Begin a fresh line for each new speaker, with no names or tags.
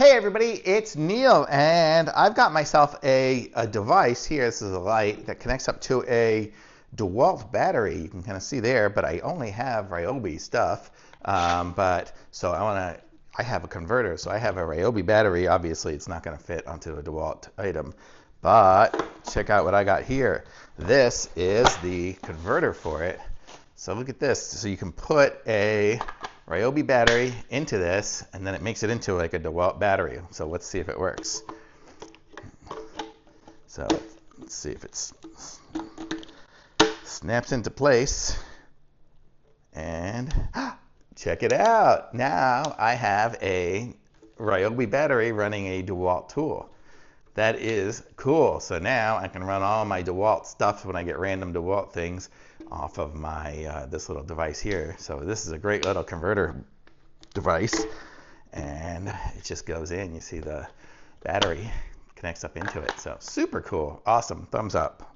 Hey everybody, it's Neil, and I've got myself a device here. This is a light that connects up to a Dewalt battery. You can kind of see there, but I only have Ryobi stuff. I have a converter, so I have a Ryobi battery. Obviously, it's not going to fit onto a Dewalt item, but check out what I got here. This is the converter for it. So look at this. So you can put a Ryobi battery into this, and then it makes it into like a Dewalt battery. So let's see if it works. So let's see if it snaps into place. And check it out. Now I have a Ryobi battery running a Dewalt tool. That is cool. So now I can run all my Dewalt stuff when I get random Dewalt things off of my this little device here. So this is a great little converter device, and it just goes in. You see the battery connects up into it. So super cool. Awesome. Thumbs up.